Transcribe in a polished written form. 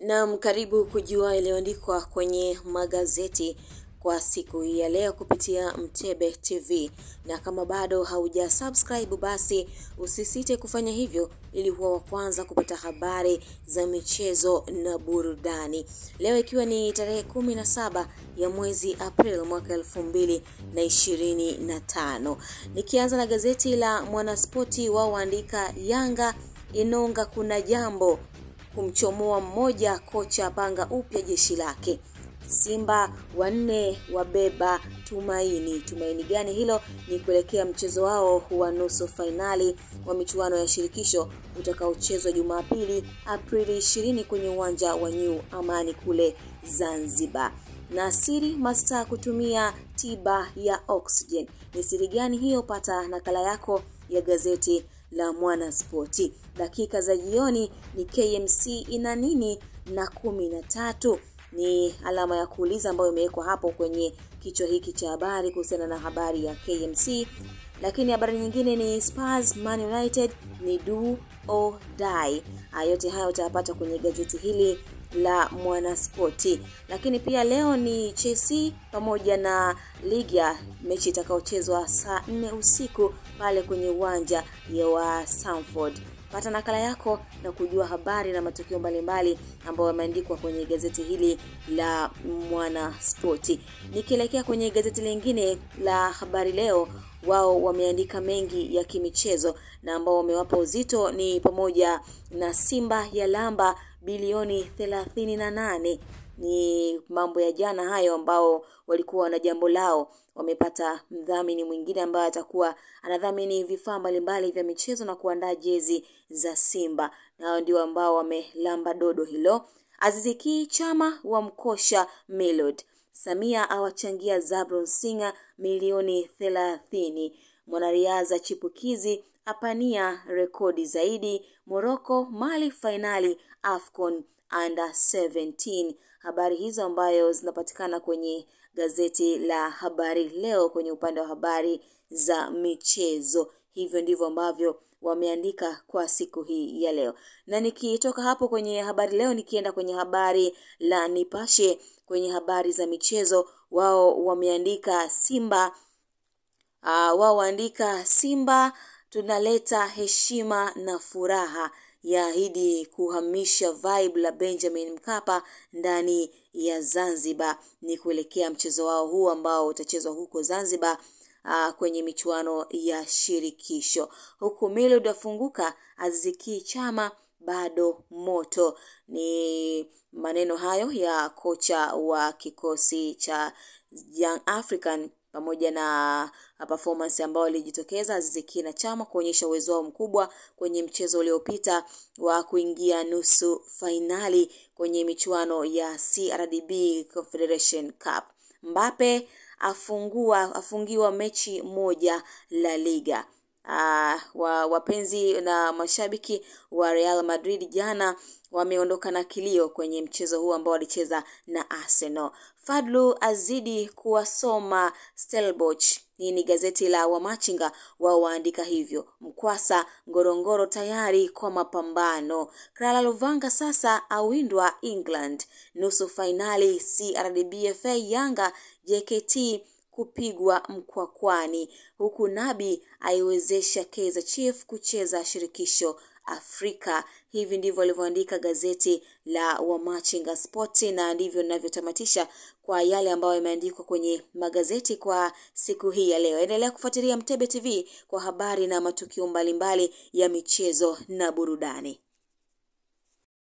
Naam, karibu kujua yaliyoandikwa kwenye magazeti kwa siku hii ya leo kupitia Mtebe TV. Na kama bado hauja subscribe, basi usisite kufanya hivyo ili huwa wa kwanza kupata habari za michezo na burudani. Leo ikiwa ni tarehe 17 ya mwezi April mwaka 2025. Nikianza na gazeti la Mwanaspoti, wao waandika Yanga inonga kuna jambo, kumchomoa mmoja kocha panga upya jeshi lake. Simba wanne wabeba tumaini. Tumaini gani hilo? Ni kuelekea mchezo wao wa nusu finali wa michuano ya shirikisho utakaochezwa Jumapili Aprili 20 kwenye uwanja wa New Amani kule Zanzibar. Na siri mastaa kutumia tiba ya oxygen. Ni siri gani hiyo? Pata nakala yako ya gazeti la Mwanaspoti. Dakika za jioni ni KMC ina nini na 13, ni alama ya kuuliza ambayo imewekwa hapo kwenye kichwa hiki cha habari kuhusiana na habari ya KMC. Lakini habari nyingine ni Spurs Man United ni do or die. Yote hayo utayapata kwenye gazeti hili la Mwanaspoti. Lakini pia leo ni Chelsea pamoja na Liga, mechi itakayochezwa saa 4 usiku pale kwenye uwanja wa Stamford. Pata nakala yako na kujua habari na matukio mbalimbali ambayo yameandikwa kwenye gazeti hili la Mwanaspoti. Nikielekea kwenye gazeti lingine la Habari Leo, wao wameandika mengi ya kimichezo na ambao wamewapa uzito ni pamoja na Simba ya lamba bilioni 38. Ni mambo ya jana hayo ambao walikuwa na jambo lao. Wamepata mdhamini mwingine ambaye atakuwa anadhamini vifaa mbalimbali vya michezo na kuandaa jezi za Simba. Nao ndio ambao wamelamba dodo hilo. Aziz Ki Chama wa mkosha Melody. Samia awachangia Zabron Singa milioni 30. Mwanariadha chipukizi apania rekodi zaidi. Morocco Mali finali AFCON under 17. Habari hizo ambayo zinapatikana kwenye gazeti la Habari Leo kwenye upande wa habari za michezo. Hivyo ndivyo ambavyo wameandika kwa siku hii ya leo. Na nikitoka hapo kwenye Habari Leo nikienda kwenye habari la Nipashe kwenye habari za michezo, wao wameandika Simba tunaleta heshima na furaha, yaahidi kuhamisha vibe la Benjamin Mkapa ndani ya Zanzibar. Ni kuelekea mchezo wao huu ambao utachezwa huko Zanzibar kwenye michuano ya shirikisho. Huku Melody afunguka, Aziz Ki Chama bado moto. Ni maneno hayo ya kocha wa kikosi cha Young African pamoja na performance ambayo ilijitokeza Aziz Ki na Chama kuonyesha uwezo wao mkubwa kwenye mchezo uliopita wa kuingia nusu finali kwenye michuano ya CRDB Confederation Cup. Mbappe afungiwa mechi moja La Liga. Wapenzi na mashabiki wa Real Madrid jana wameondoka na kilio kwenye mchezo huu ambao walicheza na Arsenal. Fadlu azidi kuwasoma Stellenbosch. Hii ni gazeti la Wamachinga, wao waandika hivyo. Mkwasa Ngorongoro tayari kwa mapambano. Krala Luvanga sasa awindwa England. Nusu finali CRDB FA Yanga JKT kupigwa Mkwakwani. Huku Nabi aiwezesha Kaizer Chiefs kucheza shirikisho Afrika. Hivi ndivyo walivyoandika gazeti la Wamachinga Sport, na ndivyo ninavyotamatisha kwa yale ambayo yameandikwa kwenye magazeti kwa siku hii ya leo. Endelea kufuatilia Mtebe TV kwa habari na matukio mbalimbali ya michezo na burudani.